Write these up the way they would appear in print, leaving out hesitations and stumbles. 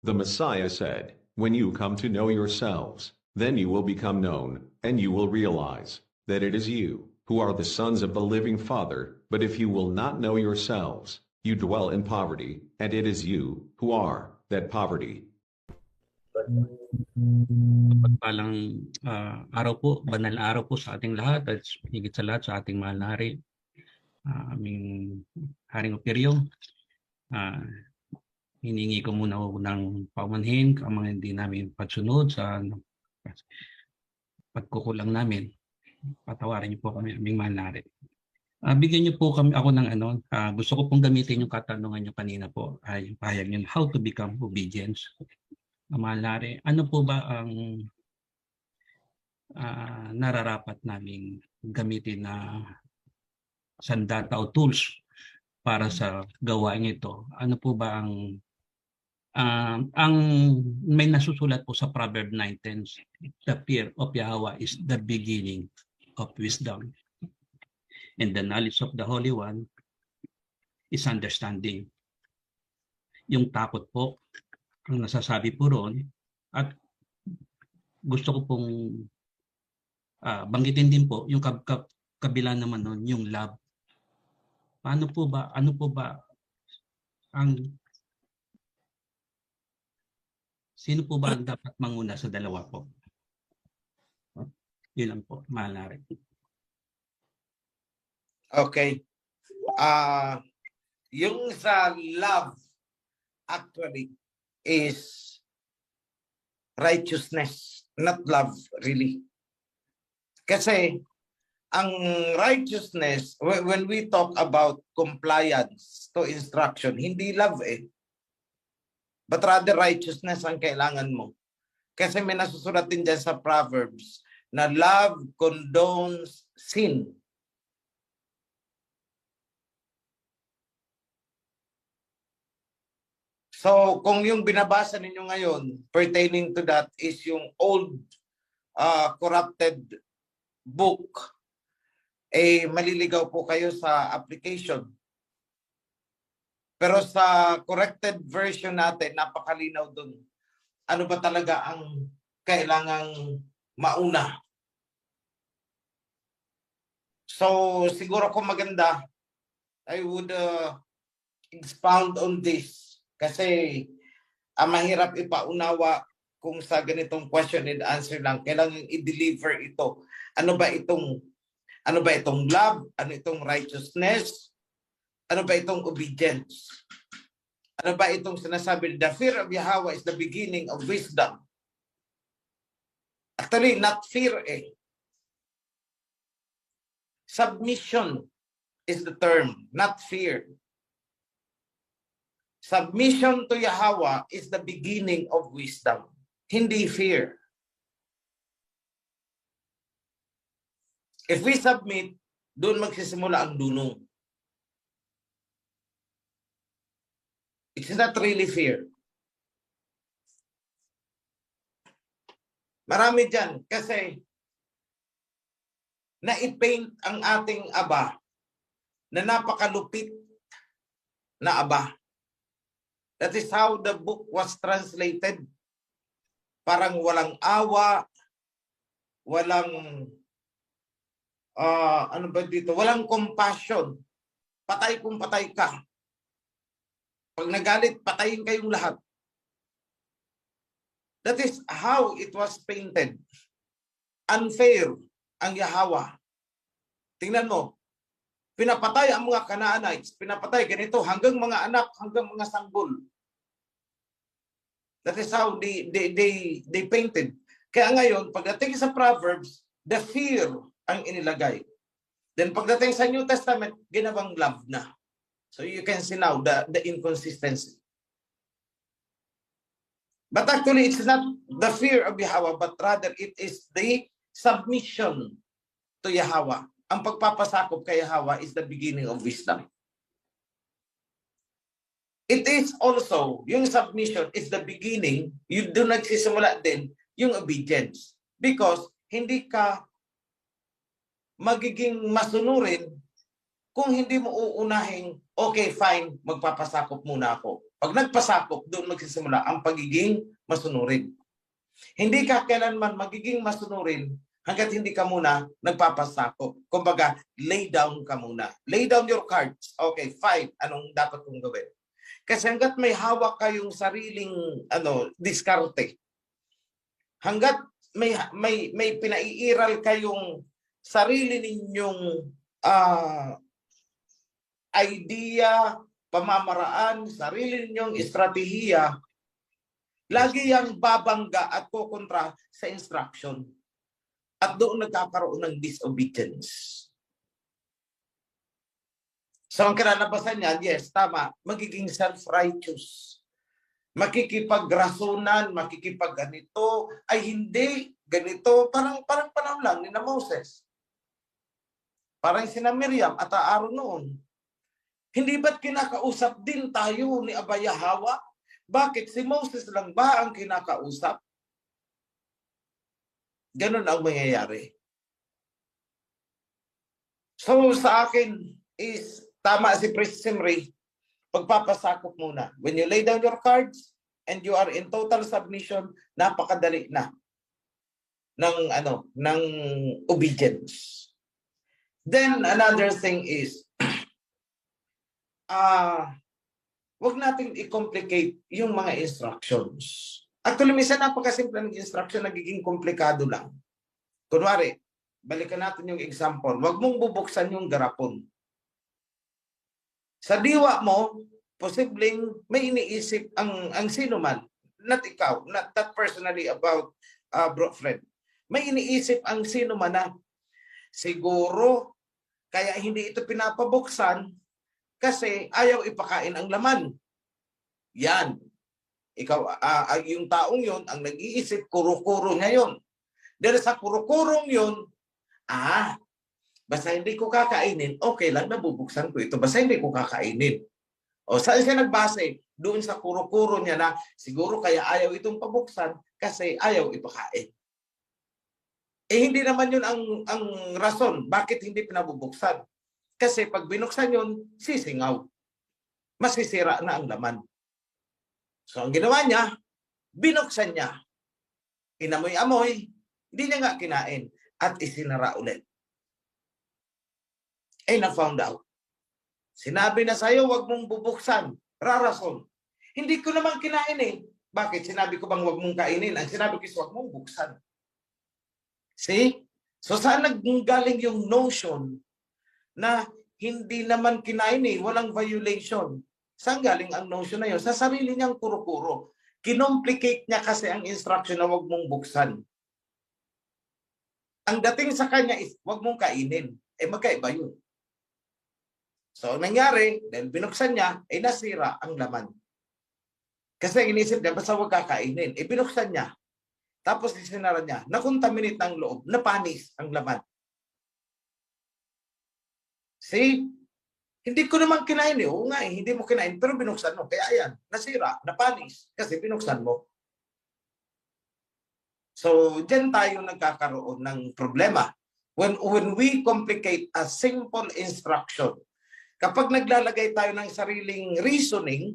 The Messiah said, "When you come to know yourselves, then you will become known, and you will realize that it is you who are the sons of the living Father. But if you will not know yourselves, you dwell in poverty, and it is you who are that poverty." Mapagpalang araw po, banal na araw po sa ating lahat at higit sa lahat sa ating mahal na hari, aming Haring Opirio. Hiningi ko muna ng paumanhin ang mga hindi namin pagsunod sa pagkukulang namin. Patawarin niyo po kami, aming mahal na hari. Bigyan niyo po kami ako ng gusto ko pong gamitin yung katanungan niyo kanina po, ay yung pahayag niyo, how to become obedience. Mahal na hari, ano po ba ang nararapat naming gamitin na sandata o tools para sa gawain ito? Ano po ba ang may nasusulat po sa Proverb 9:10, the fear of Yahweh is the beginning of wisdom, and the knowledge of the Holy One is understanding. Yung takot po ang nasasabi po roon, at gusto ko pong banggitin din po yung kabila naman nun, yung love. Ano po ba sino po ba ang dapat manguna sa dalawa po? Yun lang po, mahal na rin. Okay. Yung sa love actually is righteousness, not love really. Kasi ang righteousness, when we talk about compliance to instruction, hindi love but rather righteousness ang kailangan mo. Kasi may nasusulat din dyan sa Proverbs na love condones sin. So, kung yung binabasa ninyo ngayon pertaining to that is yung old corrupted book, maliligaw po kayo sa application. Pero sa corrected version natin, napakalinaw dun. Ano ba talaga ang kailangang mauna? So, siguro kung maganda, I would expound on this. Kasi mahirap ipaunawa kung sa ganitong question and answer lang. Kailangan i-deliver ito. Ano ba itong love? Ano itong righteousness? Ano ba itong obedience? Ano ba itong sinasabi? The fear of Yahweh is the beginning of wisdom. Actually, not fear Submission is the term, not fear. Submission to Yahweh is the beginning of wisdom, hindi fear. If we submit, doon magsisimula ang dunong. It's not really fear. Marami dyan kasi na-paint ang ating Aba na napakalupit na Aba. That is how the book was translated. Parang walang awa, walang walang compassion. Patay kung patay ka. Pag nagalit, patayin kayong lahat. That is how it was painted. Unfair ang Yahweh. Tingnan mo, pinapatay ang mga Canaanites, pinapatay ganito hanggang mga anak, hanggang mga sanggol. That is how they painted. Kaya ngayon, pagdating sa Proverbs, the fear ang inilagay. Then pagdating sa New Testament, ginawang love na. So you can see now the inconsistency. But actually, it's not the fear of Yahweh, but rather it is the submission to Yahweh. Ang pagpapasakop kay Yahweh is the beginning of wisdom. It is also, yung submission is the beginning, yung doon nagsisimula din, yung obedience. Because hindi ka magiging masunurin kung hindi mo uunahin, okay, fine, magpapasakop muna ako. Pag nagpasakop, doon magsisimula ang pagiging masunurin. Hindi ka kailanman magiging masunurin hanggat hindi ka muna nagpapasakop. Kumbaga, lay down ka muna. Lay down your cards. Okay, fine. Anong dapat kong gawin? Kasi hanggat may hawak kayong sariling diskarte, hanggat may pinaiiral kayong sarili ninyong idea, pamamaraan, sarili ninyong estratehiya, lagi yang babangga at kukontra sa instruction. At doon nagkakaroon ng disobedience. So ang kinalabasan niyan, yes, tama, magiging self-righteous. Makikipagrasunan, makikipagganito, ay hindi, ganito, parang panahon lang ni na Moses. Parang sina Miriam at Aaron noon. Hindi ba't kinakausap din tayo ni Abaya Hawa? Bakit si Moses lang ba ang kinakausap? Ganun ang mangyayari. So sa akin is tama si Priest Simri, pagpapasakop muna. When you lay down your cards and you are in total submission, napakadali na ng obedience. Then another thing is wag natin i-complicate yung mga instructions. Actually, minsan napakasimple ng instruction, nagiging komplikado lang. Kunwari, balikan natin yung example. Wag mong bubuksan yung garapon. Sa diwa mo, posibleng may iniisip ang sino man, not ikaw, not that personally about bro friend. May iniisip ang sino man na siguro kaya hindi ito pinapabuksan kasi ayaw ipakain ang laman. Yan. Ikaw, yung taong yon ang nag-iisip, kuro-kuro niya yun. Dahil sa kuro-kurong yun, basta hindi ko kakainin, okay lang, nabubuksan ko ito. Basta hindi ko kakainin. O saan siya nagbase? Doon sa kuro-kuro niya na siguro kaya ayaw itong pabuksan kasi ayaw ipakain. Hindi naman yun ang rason. Bakit hindi pinabubuksan? Kasi pag binuksan yun, sisingaw. Masisira na ang laman. So ang ginawa niya, binuksan niya. Inamoy-amoy, hindi niya nga kinain. At isinara ulit. Na-found out. Sinabi na sa'yo, wag mong bubuksan. Rarason. Hindi ko naman kinain . Bakit? Sinabi ko bang wag mong kainin? Ang sinabi ko is wag mong buksan. See? So saan naggaling yung notion na hindi naman kinain walang violation? Saan galing ang notion na yun? Sa sarili niyang kuro-kuro. Kinomplicate niya kasi ang instruction na wag mong buksan. Ang dating sa kanya is wag mong kainin. Magkaiba yun. So, ang nangyari, dahil binuksan niya, nasira ang laman. Kasi inisip niya, basta huwag kakainin. Binuksan niya. Tapos isinara niya, nakontaminate ang loob, napanis ang laman. See? Hindi ko naman kinain . Oo nga hindi mo kinain, pero binuksan mo. Kaya ayan, nasira, napanis, kasi binuksan mo. So, dyan tayo nagkakaroon ng problema. When we complicate a simple instruction, kapag naglalagay tayo ng sariling reasoning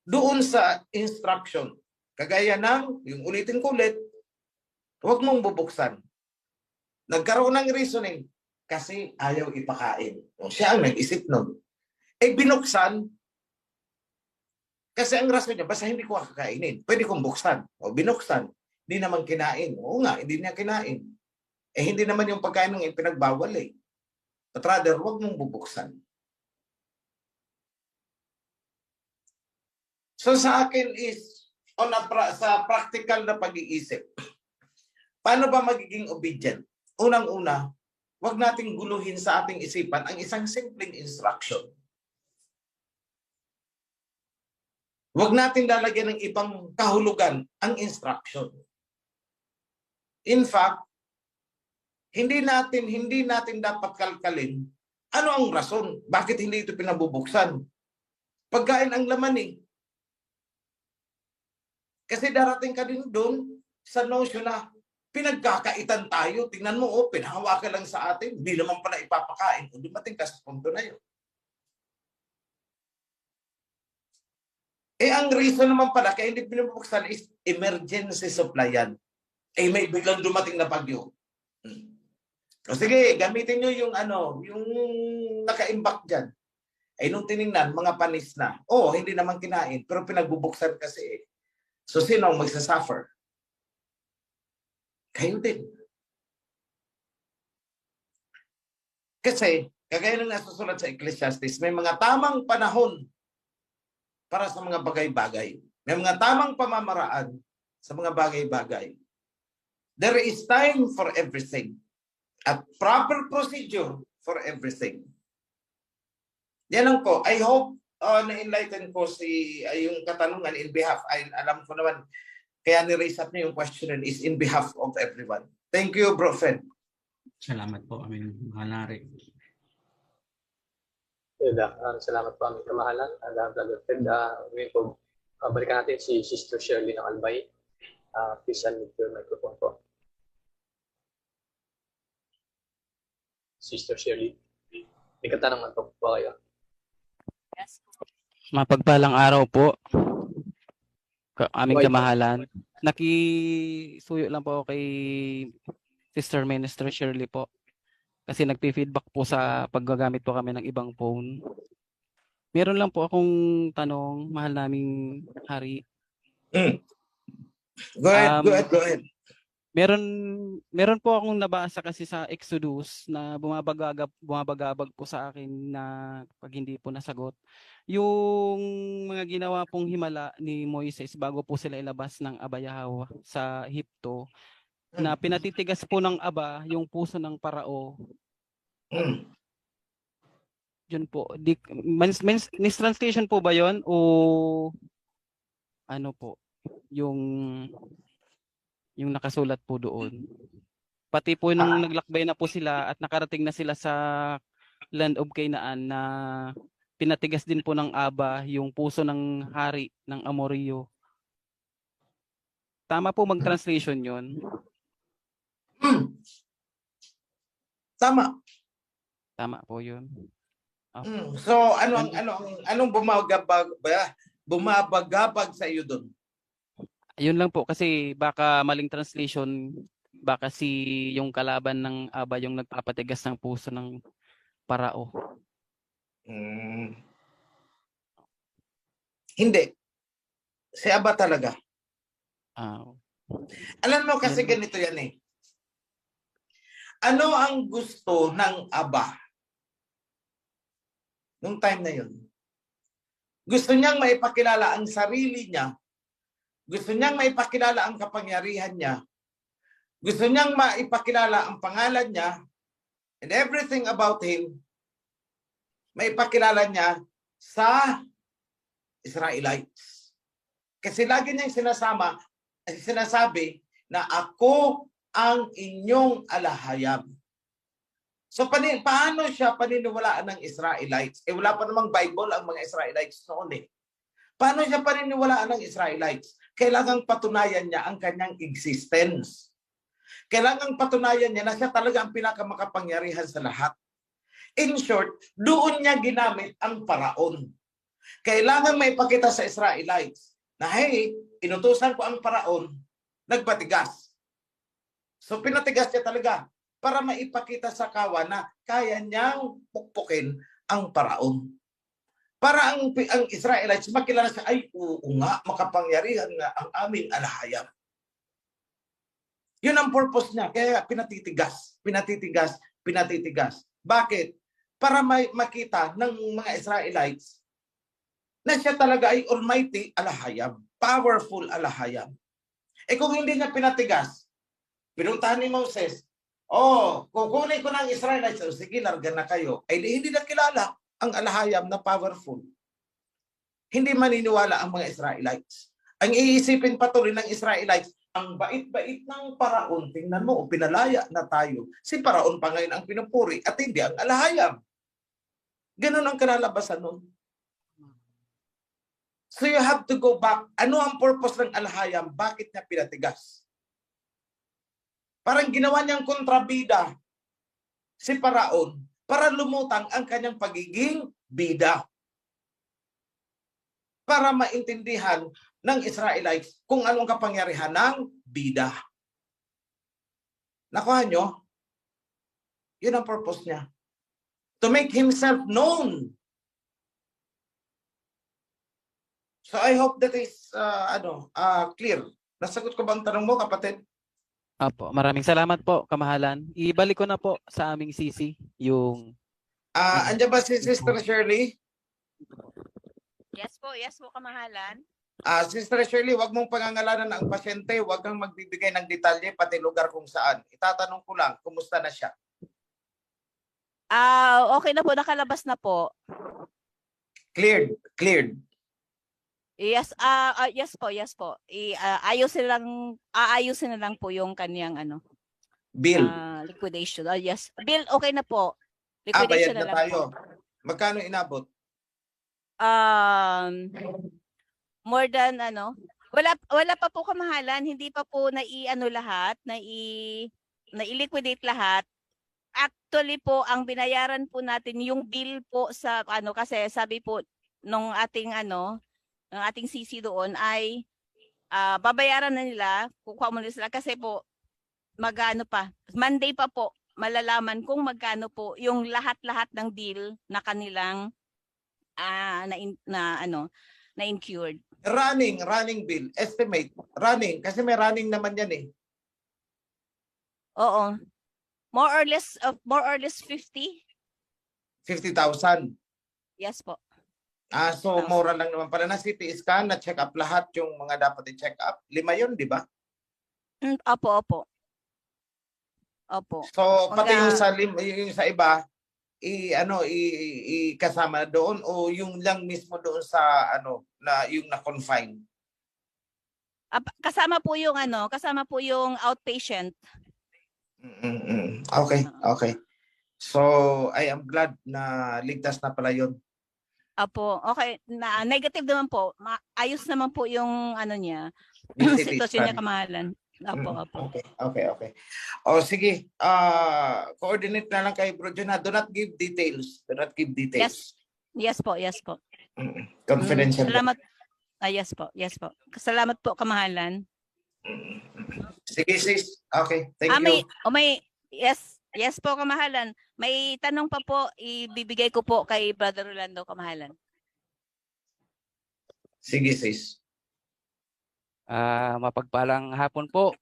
doon sa instruction, kagaya ng, yung ulitin ko ulit, huwag mong bubuksan. Nagkaroon ng reasoning kasi ayaw ipakain. Siya ang nag-isip nun. Binuksan kasi ang rason niya, basta hindi ko kakainin. Pwede kong buksan. Binuksan. Hindi naman kinain. Oo nga, hindi niya kinain. Hindi naman yung pagkain ng ipinagbawal . But rather, huwag mong bubuksan. So sa akin is, sa practical na pag-iisip, paano ba magiging obedient? Unang-una, huwag nating guluhin sa ating isipan ang isang simpleng instruction. Huwag natin lalagyan ng ibang kahulugan ang instruction. In fact, hindi natin dapat kalkalin ano ang rason, bakit hindi ito pinabubuksan. Pagkain ang laman . Kasi darating ka din doon sa notion na pinagkakaitan tayo. Tingnan mo, pinahawakan lang sa atin. Hindi naman pala ipapakain. Dumating ka sa punto na yun. ang reason naman pala kaya hindi binubuksan is emergency supply yan. May biglang dumating na bagyo. O sige, gamitin nyo yung yung naka-imbak dyan. Nung tiningnan, mga panis na. Hindi naman kinain, pero pinagbubuksan kasi. So, sino ang magsasuffer? Kayo din. Kasi, kagaya ng nasusulat sa Ecclesiastes, may mga tamang panahon para sa mga bagay-bagay. May mga tamang pamamaraan sa mga bagay-bagay. There is time for everything. At proper procedure for everything. Yan lang po. I hope na-enlighten ko yung katanungan in behalf. Alam ko naman, kaya ni-raise up niyo yung question is in behalf of everyone. Thank you, Bro Fred. Salamat po, aming mahalari. Salamat po aming kamahalan. Brother Fred, ngayon po, balikan natin si Sister Shirley ng Albay. Please unmute your microphone po. Sister Shirley, may katanungan po kayo. Mapagpalang araw po, aming kamahalan. Nakisuyo lang po kay Sister Minister Shirley po. Kasi nagpi-feedback po sa paggagamit po kami ng ibang phone. Meron lang po akong tanong, mahal naming hari. Go ahead. Meron po akong nabasa kasi sa Exodus na bumabagabag po sa akin na pag hindi po nasagot. Yung mga ginawa pong himala ni Moises bago po sila ilabas ng Abayahaw sa Ehipto, na pinatitigas po ng aba yung puso ng parao. Yun po. Mistranslation po ba yun? O ano po? Yung nakasulat po doon. Pati po nung naglakbay na po sila at nakarating na sila sa land of Canaan na pinatigas din po ng aba yung puso ng hari ng Amoryo. Tama po mag-translation yun? Tama. Tama po yun. So, anong bumabagabag sa iyo doon? Yun lang po kasi baka maling translation, baka yung kalaban ng aba yung nagpapatigas ng puso ng parao. Hindi. Si aba talaga. Alam mo kasi ganito yan eh. Ano ang gusto ng aba nung time na yun? Gusto niyang maipakilala ang sarili niya. Gusto niyang maipakilala ang kapangyarihan niya. Gusto niyang maipakilala ang pangalan niya and everything about him. Maipakilala niya sa Israelites. Kasi lagi niyang sinasabi na ako ang inyong alahayam. So paano siya paniniwalaan ng Israelites? Wala pa namang Bible ang mga Israelites noon eh. Paano siya paniniwalaan ng Israelites? Kailangang patunayan niya ang kanyang existence. Kailangang patunayan niya na siya talaga ang pinakamakapangyarihan sa lahat. In short, doon niya ginamit ang paraon. Kailangang maipakita sa Israelites na hey, inutusan ko ang paraon, nagpatigas. So pinatigas niya talaga para maipakita sa kawan na kaya niyang pukpukin ang paraon. Para ang Israelites makilala siya, ay oo nga, makapangyarihan nga ang aming alahayam. Yun ang purpose niya. Kaya pinatitigas. Bakit? Para makita ng mga Israelites na siya talaga ay almighty alahayam. Powerful alahayam. Kung hindi niya pinatigas, pinuntahan ni Moses, kukunin ko ng Israelites, sige, larga na kayo. Hindi na kilala ang alahayam na powerful. Hindi maniniwala ang mga Israelites. Ang iisipin patuloy ng Israelites, ang bait-bait ng paraon, tingnan mo, pinalaya na tayo. Si paraon pa ngayon ang pinupuri at hindi ang alahayam. Ganun ang kalalabasan nun. So you have to go back. Ano ang purpose ng alahayam? Bakit niya pinatigas? Parang ginawa niyang kontrabida si paraon para lumutang ang kanyang pagiging bida. para maintindihan ng Israelites kung anong kapangyarihan ng bida. Nakuha nyo? Yun ang purpose niya. To make himself known. So I hope that is clear. Nasagot ko ba ang tanong mo, kapatid? Apo, maraming salamat po, kamahalan. Ibalik ko na po sa aming CC yung Andiyan ba si Sister Shirley? Yes po, kamahalan. Sister Shirley, wag mong pangangalanan ang pasyente, wag kang magbibigay ng detalye pati lugar kung saan. Itatanong ko lang, kumusta na siya? Okay na po, nakalabas na po. Cleared. Yes, yes po. Aayusin na lang po yung kanyang Bill. liquidation. Yes. Bill, okay na po. Bayad Liquidation na na lang tayo. po. Magkano inabot? More than wala pa po, kamahalan, hindi pa po lahat, na-liquidate lahat. Actually po, ang binayaran po natin yung bill po sa kasi sabi po nung ating ng ating CC doon ay babayaran na nila, kukuha mo na sila kasi po Monday pa po malalaman kung magkano po yung lahat-lahat ng bill na kanilang na incurred. Running bill, estimate. Running, kasi may running naman yan eh. Oo. More or less 50. 50,000. Yes po. So mura lang naman pala. Na CT scan, na check up lahat yung mga dapat i-check up. 5 yun, di ba? Opo. So pati yung sa iba, kasama doon o yung lang mismo doon sa na yung na-confine. Kasama po yung outpatient. Okay. So I am glad na ligtas na pala yun. Opo, okay. Negative naman po. Ayos naman po yung niya. Yung Sitwasyon niya, scan. kamahalan. Opo. Okay. O sige, coordinate na lang kay Bro John. Do not give details. Yes po. Confidential. Salamat. Yes po. Salamat po, kamahalan. Sige sis. Okay, thank you. Yes po, kamahalan. May tanong pa po, ibibigay ko po kay Brother Rolando, kamahalan. Sige sis. Mapagpalang hapon po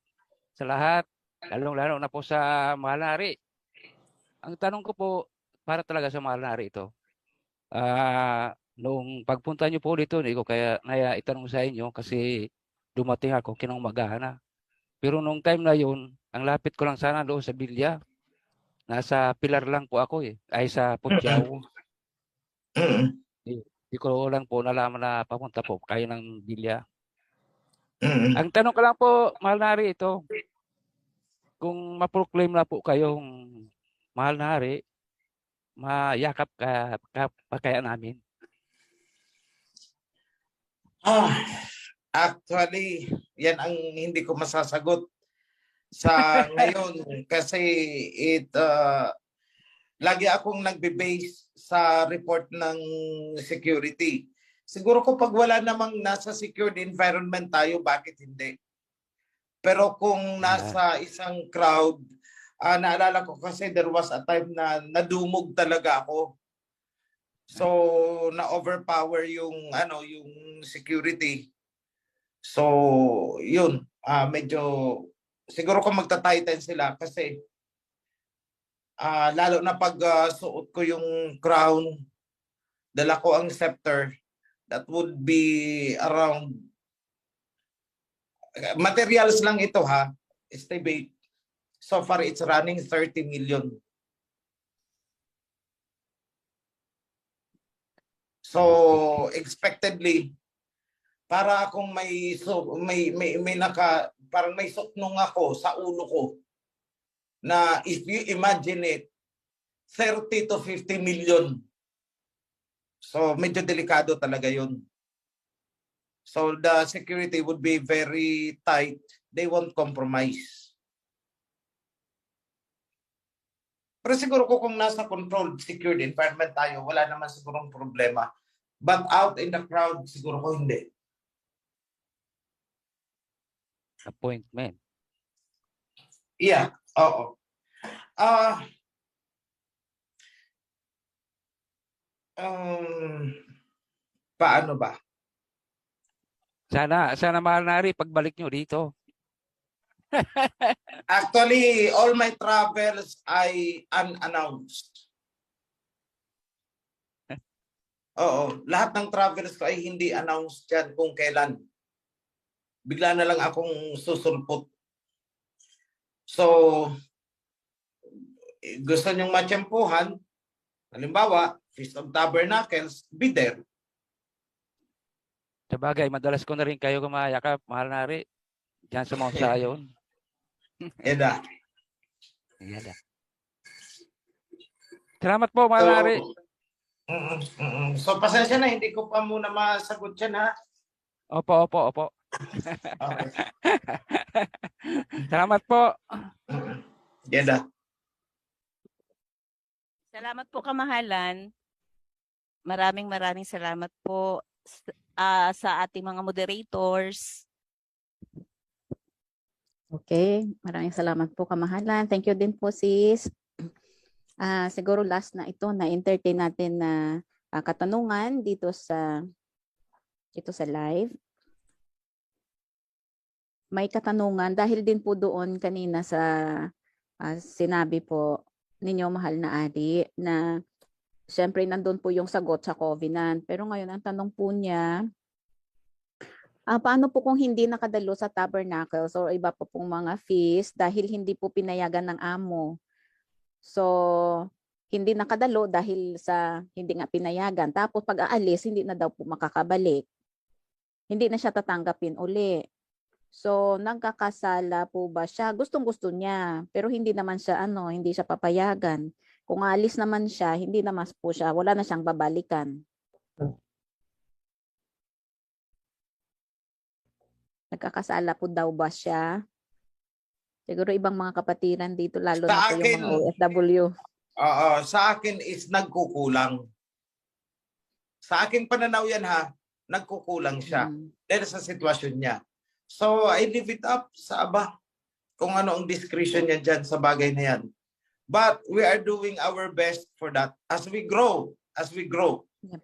sa lahat, lalong-lalo na po sa Mahal na Hari. Ang tanong ko po, para talaga sa Mahal na Hari ito. Nung pagpunta niyo po dito, hindi ko kaya itanong sa inyo kasi dumating ako kinumagahan na. Pero nung time na yun, ang lapit ko lang sana doon sa Bilya. Nasa pilar lang po ako ay sa Putyaw. Hindi ko lang po nalaman na papunta po kayo ng Bilya. Ang tanong ko lang po, Mahal na Hari, ito. Kung ma-proclaim na po kayong Mahal na Hari, mayakap pa kaya namin? Actually, yan ang hindi ko masasagot sa ngayon kasi lagi akong nagbe-base sa report ng security. Siguro ko pag wala namang nasa secured environment tayo, bakit hindi? Pero kung nasa isang crowd, naalala ko kasi there was a time na nadumog talaga ako. So na-overpower yung security. So yun, medyo siguro ko magta-tighten sila kasi lalo na pag suot ko yung crown, dala ko ang scepter, that would be around, materials lang ito estimate. So far it's running 30 million. So expectedly, para akong parang may suknong ako sa ulo ko na if you imagine it, 30 to 50 million. So medyo delikado talaga yun. So the security would be very tight. They won't compromise. Pero siguro ko kung nasa controlled, secured environment tayo, wala naman sigurong problema. But out in the crowd, siguro ko hindi. Appointment. Yeah, oo. Paano ba? Sana mahal nari, pagbalik nyo dito. Actually, all my travels ay unannounced. Oo, lahat ng travels ko ay hindi announced yan kung kailan. Bigla na lang akong susulpot. So, gusto nyong matsyempuhan, halimbawa, Feast of Tabernacles, be there. Sabagay, madalas ko na rin kayo kumayakap, mahal nari. Diyan sa Mount Zion. Eda. Yan. Salamat po, mahal nari. So, pasensya na, hindi ko pa muna masagot yan, ha? Opo. Okay. Salamat po. Eda. Salamat po, kamahalan. Maraming salamat po sa ating mga moderators. Okay, maraming salamat po, kamahalan. Thank you din po, sis. Siguro last na ito, na-entertain natin na katanungan dito sa live. May katanungan dahil din po doon kanina sa sinabi po ninyo, mahal na Ari, na siyempre nandun po yung sagot sa covenant. Pero ngayon ang tanong po niya, paano po kung hindi nakadalo sa tabernacles or iba po pong mga feast dahil hindi po pinayagan ng amo? So, hindi nakadalo dahil sa hindi nga pinayagan. Tapos pag aalis, hindi na daw po makakabalik. Hindi na siya tatanggapin uli. So, nagkakasala po ba siya? Gustong-gusto niya, pero hindi naman siya hindi siya papayagan. Kung aalis naman siya, hindi naman po siya, wala na siyang babalikan. Nagkakasala po daw ba siya? Siguro ibang mga kapatiran dito, lalo na po yung mga OFW. Sa akin is nagkukulang. Sa aking pananaw yan, ha, nagkukulang siya. Dahil sa sitwasyon niya. So, I leave it up sa Aba kung ano ang discretion niya dyan sa bagay na yan. But we are doing our best for that as we grow. Yep.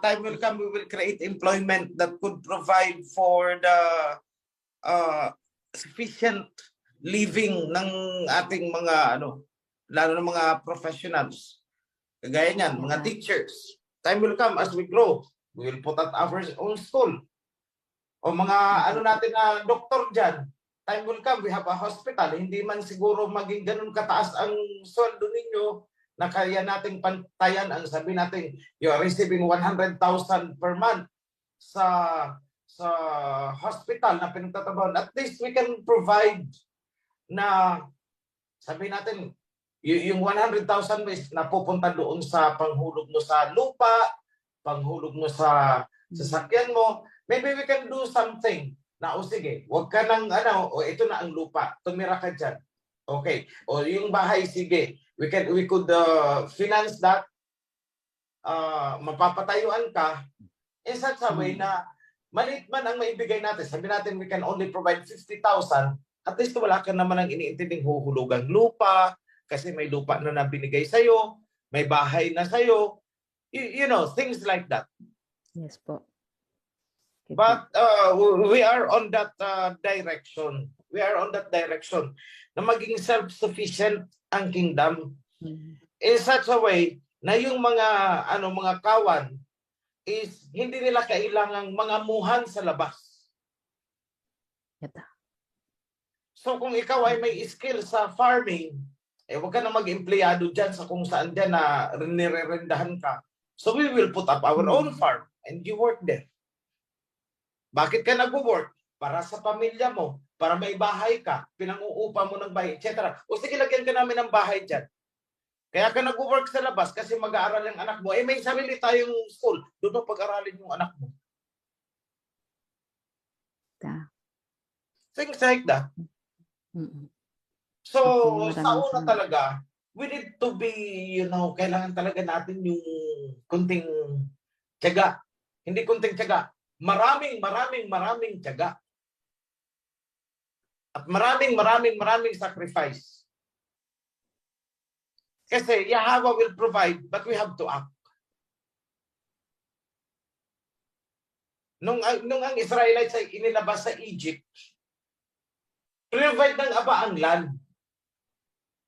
Time will come, we will create employment that could provide for the sufficient living ng ating mga lalo na mga professionals. Kagaya niyan, mga teachers. Time will come as we grow. We will put at our own school. O mga natin na doktor dyan. Time will come, we have a hospital. Hindi man siguro maging ganun kataas ang sweldo ninyo na kaya nating pantayan. Ang sabi natin, you are receiving 100,000 per month sa hospital na pinagtatrabaho. At least we can provide na sabi natin, yung 100,000 is napupunta doon sa panghulog mo sa lupa, panghulog mo sa sasakyan mo. Maybe we can do something na, sige, wag ka nang ito na ang lupa, tumira ka dyan. Okay. O yung bahay, sige, we could finance that, mapapatayuan ka, in such a way na maliit man ang maibigay natin. Sabi natin, we can only provide 50,000, at least wala ka naman ang iniintinding huhulugang lupa, kasi may lupa na binigay sa'yo, may bahay na sa'yo, you know, things like that. Yes po. But we are on that direction. We are on that direction na maging self-sufficient ang kingdom in such a way na yung mga kawan is hindi nila kailangang mangamuhan sa labas. So kung ikaw ay may skill sa farming, huwag ka na mag-empleyado dyan sa kung saan dyan na nirerendahan ka. So we will put up our own farm and you work there. Bakit ka nag-work? Para sa pamilya mo, para may bahay ka, pinang-uupa mo ng bahay, etc. O sige, lagyan ka namin ng bahay dyan. Kaya ka nag-work sa labas kasi mag-aaral yung anak mo. May sarili tayong school. Doon mo pag-aralin yung anak mo. Things like that. So, sa una talaga, we need to be, kailangan talaga natin yung kunting tiyaga. Hindi kunting tiyaga. Maraming tiyaga. At maraming sacrifice. Kasi Yahweh will provide, but we have to act. Nung ang Israelites ay inilabas sa Egypt, provide ng Aba ang land.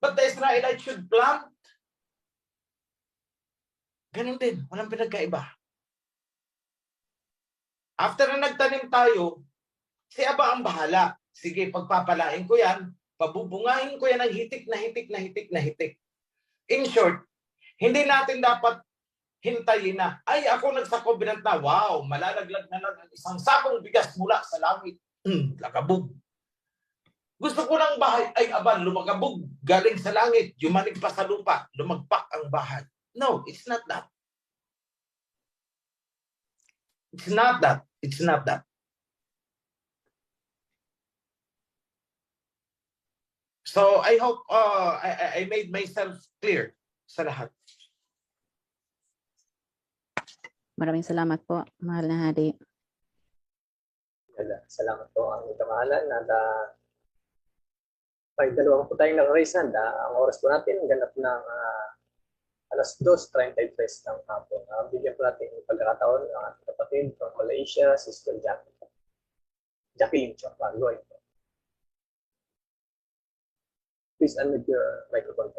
But the Israelites should plant. Ganun din, walang pinagkaiba. After na nagtanim tayo, si Aba ang bahala. Sige, pagpapalain ko yan, pabubungahin ko yan ng hitik na hitik. In short, hindi natin dapat hintayin na, ay ako nagsako binanta, wow, malalaglag na lang ang isang sakong bigas mula sa langit. Lakabog. Gusto ko ng bahay, ay Aba, lumagabog, galing sa langit, yumanig pa sa lupa, lumagpak ang bahay. No, it's not that. It's not that. It's not that. So I hope I made myself clear sa lahat. Maraming salamat po, mahal na hari. Salamat po ang kamahalan at may dalawang po tayong nakaraise hand. Ang oras po natin ganap ng alas 2:33 ng hapon. Bigyan po natin yung pagkakataon ng ating kapatid from Malaysia, Sister Jacqueline Chokpaloy. Please unmute your microphone.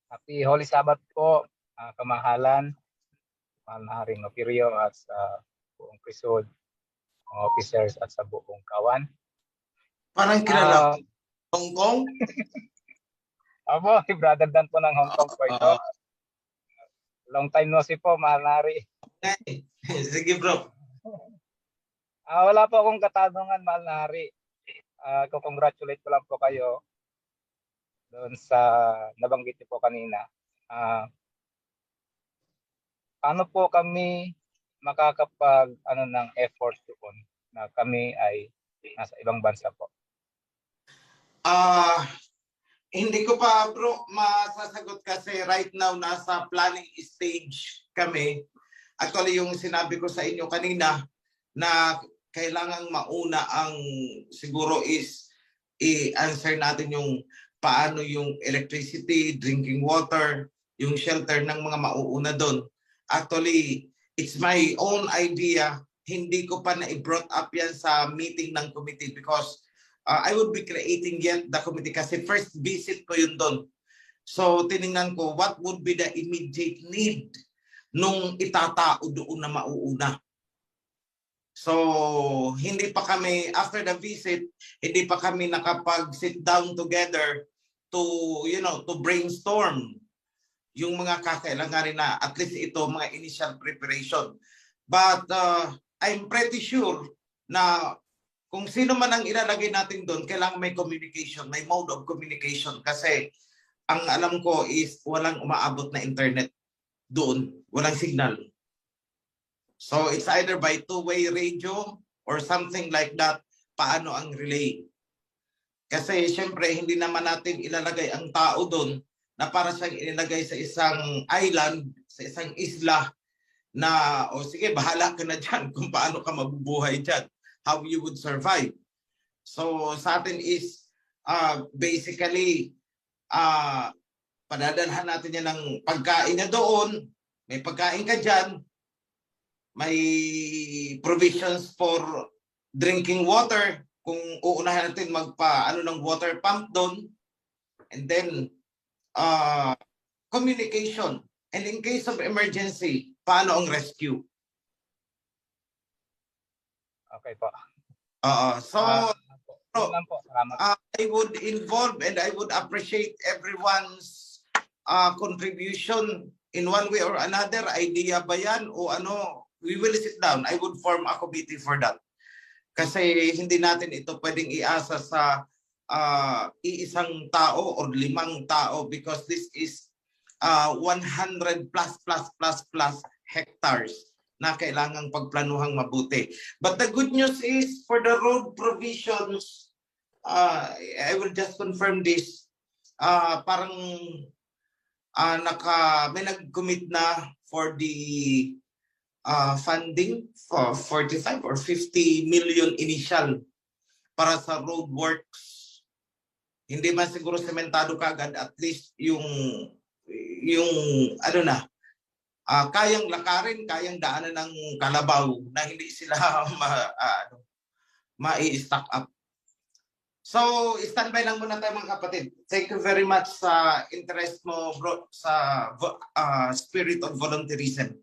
Happy Holy Sabbath po, kamahalan, mahal na Haring Opirio at sa buong Prisod, mga officers at sa buong kawan. Parang kilala Hong Kong? Abo, si Brother Dan po ng Hong Kong po ito. Long time no see po, mahal na Hari. Sige bro. Wala po akong katanungan, mahal na Hari. Congratulate ko lang po kayo doon sa nabanggit niyo po kanina. Paano po kami makakapag ng effort doon na kami ay nasa ibang bansa po? Hindi ko pa bro masasagot kasi right now nasa planning stage kami. Actually yung sinabi ko sa inyo kanina na kailangang mauna ang siguro is i-answer natin yung paano yung electricity, drinking water, yung shelter ng mga mauuna doon. Actually, it's my own idea. Hindi ko pa na-brought up yan sa meeting ng committee because I would be creating yet the committee kasi first visit ko yun doon. So, tiningnan ko what would be the immediate need nung itatao doon na mauuna. So, hindi pa kami, after the visit, hindi pa kami nakapag-sit down together to, to brainstorm yung mga kakailanganin na at least ito, mga initial preparation. But I'm pretty sure na kung sino man ang ilalagay natin doon, kailangan may communication, may mode of communication kasi ang alam ko is walang umaabot na internet doon, walang signal. So it's either by two-way radio or something like that, paano ang relay. Kasi syempre hindi naman natin ilalagay ang tao doon na para siyang ilalagay sa isang island, sa isang isla na o sige bahala ka na dyan kung paano ka mabubuhay dyan, how you would survive. So sa atin is basically padadalhan natin yan ng pagkain na doon, may pagkain ka dyan, may provisions for drinking water kung uunahan natin ng water pump doon, and then communication, and in case of emergency paano ang rescue. Okay po. So I would involve and I would appreciate everyone's contribution in one way or another. Idea ba yan o ano? We will sit down. I would form a committee for that. Kasi hindi natin ito pwedeng iasa sa iisang tao or 5 tao because this is 100 plus hectares na kailangang pagplanuhang mabuti. But the good news is for the road provisions, I will just confirm this, parang may nag-commit na for the funding for 45 or 50 million initial para sa road works. Hindi man siguro sementado kagad, at least yung ano na, kayang lakarin, kayang daanan ng kalabaw na hindi sila ma-i-stack up. So, standby lang muna tayo mga kapatid. Thank you very much sa interest mo, bro, sa spirit of volunteerism.